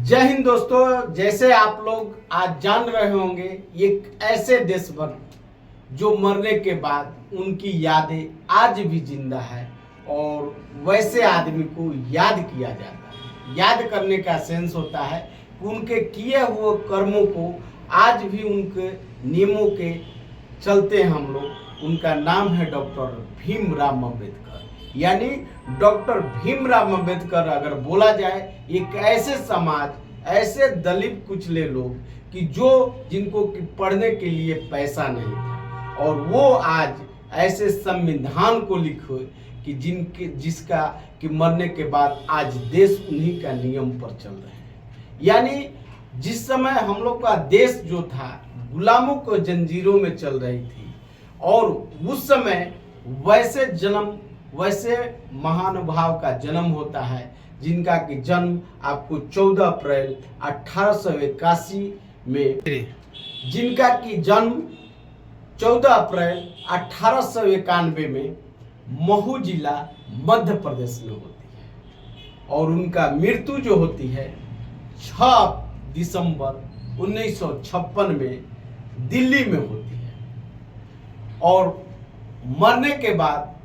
जय हिंद दोस्तों। जैसे आप लोग आज जान रहे होंगे, एक ऐसे देशभक्त जो मरने के बाद उनकी यादें आज भी जिंदा है और वैसे आदमी को याद किया जाता है। याद करने का सेंस होता है कि उनके किए हुए कर्मों को आज भी उनके नियमों के चलते हम लोग। उनका नाम है डॉक्टर भीमराव अम्बेडकर। यानी डॉक्टर भीमराव अम्बेडकर अगर बोला जाए, एक ऐसे समाज, ऐसे दलित कुचले लोग कि जिनको पढ़ने के लिए पैसा नहीं था, और वो आज ऐसे संविधान को लिखे कि जिसका कि मरने के बाद आज देश उन्हीं का नियम पर चल रहे हैं। यानी जिस समय हम लोग का देश जो था गुलामों को जंजीरों में चल रही थी, और उस समय वैसे महानुभाव का जन्म होता है जिनका कि जन्म आपको 14 अप्रैल 1881 में, जिनका कि जन्म 14 अप्रैल 1891 में महू जिला मध्य प्रदेश में होती है, और उनका मृत्यु जो होती है 6 दिसंबर 1956 में दिल्ली में होती है। और मरने के बाद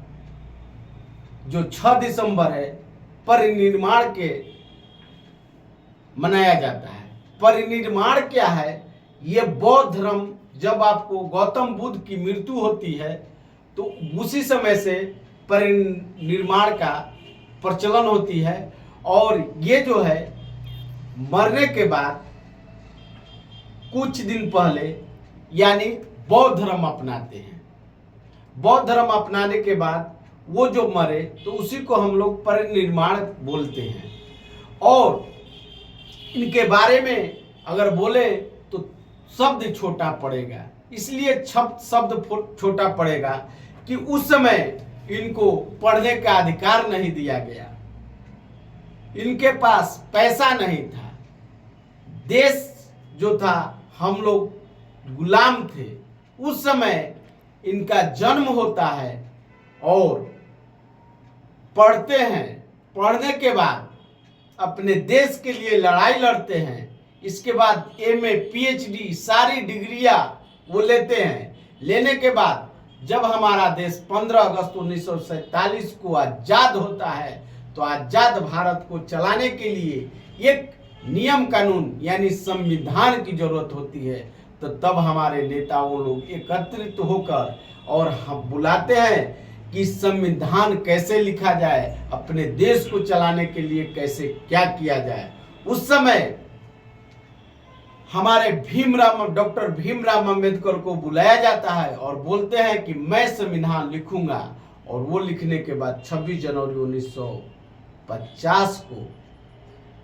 जो 6 दिसंबर है परिनिर्वाण के मनाया जाता है। परिनिर्वाण क्या है? ये बौद्ध धर्म, जब आपको गौतम बुद्ध की मृत्यु होती है तो उसी समय से परिनिर्वाण का प्रचलन होती है। और ये जो है मरने के बाद कुछ दिन पहले यानी बौद्ध धर्म अपनाते हैं। बौद्ध धर्म अपनाने के बाद वो जो मरे तो उसी को हम लोग परिनिर्वाण बोलते हैं। और इनके बारे में अगर बोले तो शब्द छोटा पड़ेगा, इसलिए शब्द छोटा पड़ेगा कि उस समय इनको पढ़ने का अधिकार नहीं दिया गया, इनके पास पैसा नहीं था, देश जो था हम लोग गुलाम थे। उस समय इनका जन्म होता है और पढ़ते हैं, पढ़ने के बाद अपने देश के लिए लड़ाई लड़ते हैं। इसके बाद एमए, पीएचडी सारी डिग्रियां वो लेते हैं। लेने के बाद जब हमारा देश 15 अगस्त 1947 को आज़ाद होता है तो आज़ाद भारत को चलाने के लिए एक नियम कानून यानी संविधान की जरूरत होती है। तो तब हमारे नेताओं लोग एकत्रित होकर और हम बुलाते हैं कि संविधान कैसे लिखा जाए, अपने देश को चलाने के लिए कैसे क्या किया जाए। उस समय हमारे डॉक्टर भीमराव अम्बेडकर को बुलाया जाता है और बोलते हैं कि मैं संविधान लिखूंगा। और वो लिखने के बाद 26 जनवरी 1950 को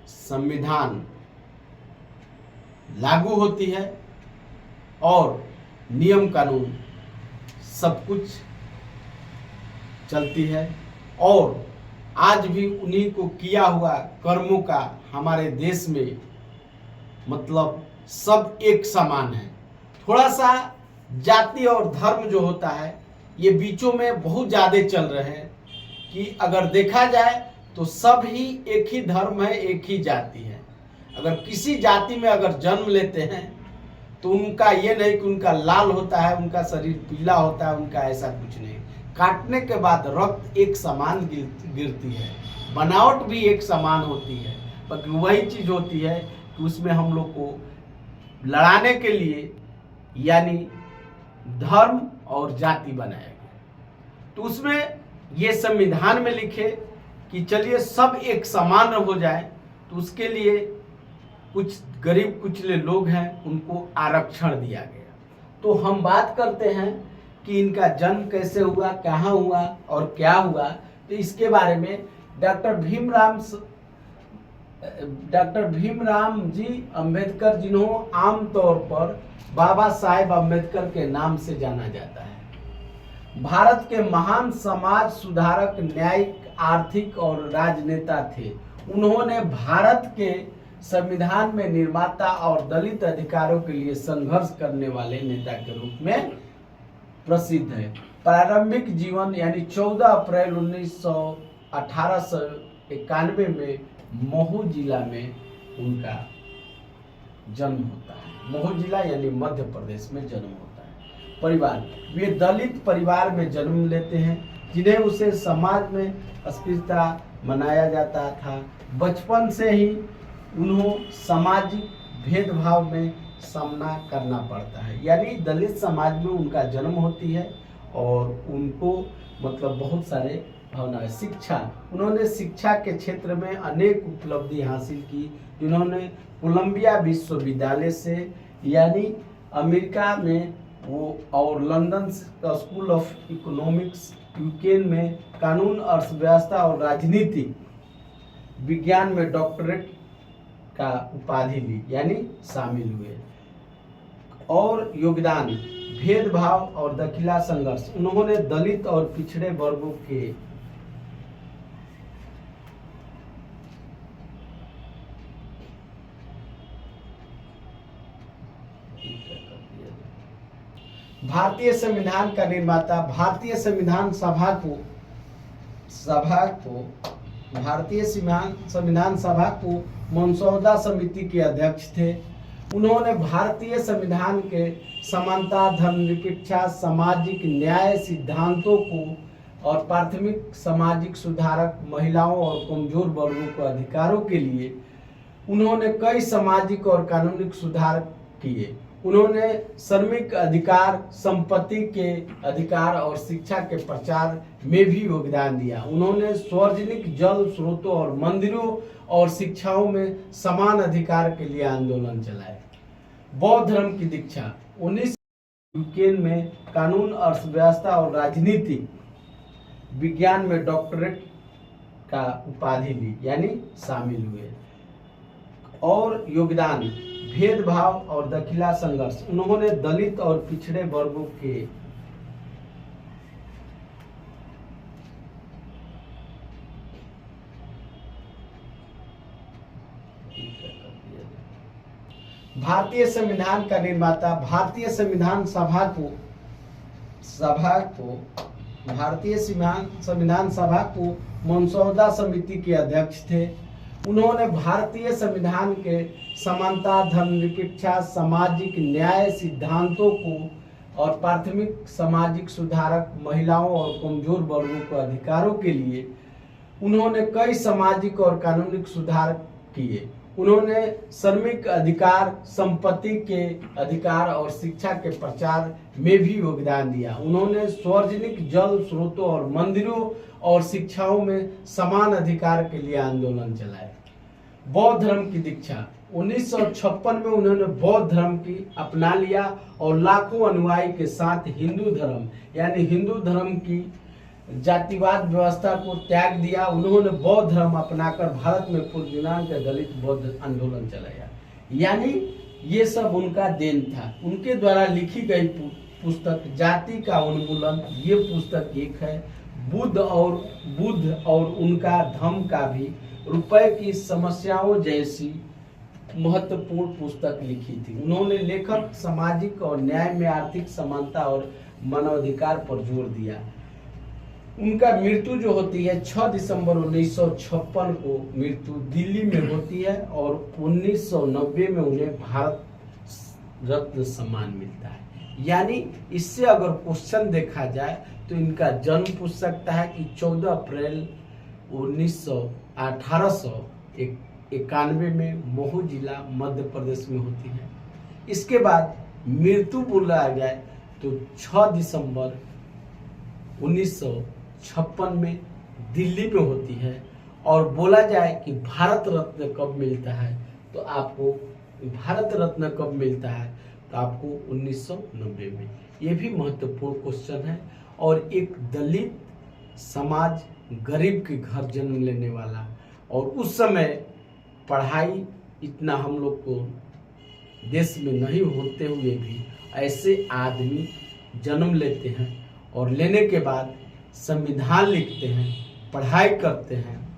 संविधान लागू होती है और नियम कानून सब कुछ चलती है। और आज भी उन्हीं को किया हुआ कर्मों का हमारे देश में मतलब सब एक समान है। थोड़ा सा जाति और धर्म जो होता है ये बीचों में बहुत ज़्यादा चल रहे हैं कि अगर देखा जाए तो सब ही एक ही धर्म है, एक ही जाति है। अगर किसी जाति में अगर जन्म लेते हैं तो उनका ये नहीं कि उनका लाल होता है, उनका शरीर पीला होता है, उनका ऐसा कुछ नहीं। काटने के बाद रक्त एक समान गिरती है, बनावट भी एक समान होती है, पर वही चीज़ होती है कि उसमें हम लोग को लड़ाने के लिए यानी धर्म और जाति बनाया गया। तो उसमें ये संविधान में लिखे कि चलिए सब एक समान हो जाए, तो उसके लिए कुछ गरीब कुचले लोग हैं उनको आरक्षण दिया गया। तो हम बात करते हैं कि इनका जन्म कैसे हुआ, कहाँ हुआ और क्या हुआ। तो इसके बारे में डॉक्टर भीमराव जी अम्बेडकर, जिन्हों आमतौर पर बाबा साहेब अम्बेडकर के नाम से जाना जाता है, भारत के महान समाज सुधारक, न्यायिक, आर्थिक और राजनेता थे। उन्होंने भारत के संविधान में निर्माता और दलित अधिकारों के लिए संघर्ष करने वाले नेता के रूप में प्रसिद्ध है। प्रारंभिक जीवन यानी 14 अप्रैल 1891 में महू जिला में उनका जन्म होता है। महू जिला यानी मध्य प्रदेश में जन्म होता है। परिवार, वे दलित परिवार में जन्म लेते हैं जिन्हें उसे समाज में अस्पृश्यता मनाया जाता था। बचपन से ही उन्हों सामाजिक भेदभाव में सामना करना पड़ता है, यानी दलित समाज में उनका जन्म होती है और उनको मतलब बहुत सारे भावना है। शिक्षा, उन्होंने शिक्षा के क्षेत्र में अनेक उपलब्धि हासिल की, जिन्होंने कोलंबिया विश्वविद्यालय से यानी अमेरिका में वो और London school of economics UK में कानून, अर्थव्यवस्था और राजनीति विज्ञान में डॉक्टरेट का उपाधि ली यानी शामिल हुए। और योगदान, भेदभाव और दखिला संघर्ष, उन्होंने दलित और पिछड़े वर्गों के भारतीय संविधान का निर्माता, भारतीय संविधान सभा को मसौदा समिति के अध्यक्ष थे। उन्होंने भारतीय संविधान के समानता, धर्मनिरपेक्षता, सामाजिक न्याय सिद्धांतों को और प्राथमिक सामाजिक सुधारक, महिलाओं और कमजोर वर्गों के अधिकारों के लिए उन्होंने कई सामाजिक और कानूनी सुधार किए। उन्होंने श्रमिक अधिकार, संपत्ति के अधिकार और शिक्षा के प्रचार में भी योगदान दिया। उन्होंने सार्वजनिक जल स्रोतों और मंदिरों और शिक्षाओं में समान अधिकार के लिए आंदोलन चलाए। बौद्ध धर्म की दीक्षा, 19 यूके में कानून, अर्थव्यवस्था और राजनीति विज्ञान में डॉक्टरेट का उपाधि ली यानी शामिल हुए। और योगदान, भेदभाव और दखिला संघर्ष, उन्होंने दलित और पिछड़े वर्गों के भारतीय संविधान का निर्माता, भारतीय संविधान सभा को मसौदा समिति के अध्यक्ष थे। उन्होंने भारतीय संविधान के समानता, धर्मनिरपेक्षता, सामाजिक न्याय सिद्धांतों को और प्राथमिक सामाजिक सुधारक, महिलाओं और कमजोर वर्गों के अधिकारों के लिए उन्होंने कई सामाजिक और कानूनी सुधार किए। उन्होंने श्रमिक अधिकार, संपत्ति के अधिकार और शिक्षा के प्रचार में भी योगदान दिया। उन्होंने सार्वजनिक जल स्रोतों और मंदिरों और शिक्षाओं में समान अधिकार के लिए आंदोलन चलाए। बौद्ध धर्म की दीक्षा, 1956 में उन्होंने बौद्ध धर्म की अपना लिया और लाखों अनुयायी के साथ हिंदू धर्म यानी हिंदू धर्म की जातिवाद व्यवस्था को त्याग दिया। उन्होंने बौद्ध धर्म अपनाकर भारत में पूर्व के दलित बौद्ध आंदोलन चलाया, यानी ये सब उनका देन था। उनके द्वारा लिखी गई पुस्तक जाति का उन्मूलन, ये पुस्तक एक है। बुद्ध और उनका धम्म का भी रुपए की समस्याओं जैसी महत्वपूर्ण पुस्तक लिखी थी। उन्होंने लेखक सामाजिक और न्याय में आर्थिक समानता और मानवाधिकार पर जोर दिया। उनका मृत्यु जो होती है 6 दिसंबर 1956 को मृत्यु दिल्ली में होती है और 1990 में उन्हें भारत रत्न सम्मान मिलता है। यानी इससे अगर क्वेश्चन देखा जाए तो इनका जन्म पूछ सकता है कि 14 अप्रैल 1891 में महू जिला मध्य प्रदेश में होती है। इसके बाद मृत्यु बोला जाए तो 6 दिसंबर 1956 में दिल्ली में होती है। और बोला जाए कि भारत रत्न कब मिलता है तो आपको भारत रत्न कब मिलता है तो आपको 1990 में। ये भी महत्वपूर्ण क्वेश्चन है। और एक दलित समाज, गरीब के घर जन्म लेने वाला, और उस समय पढ़ाई इतना हम लोग को देश में नहीं होते हुए भी ऐसे आदमी जन्म लेते हैं और लेने के बाद संविधान लिखते हैं, पढ़ाई करते हैं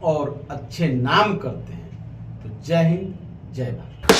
और अच्छे नाम करते हैं। तो जय हिंद, जय भारत।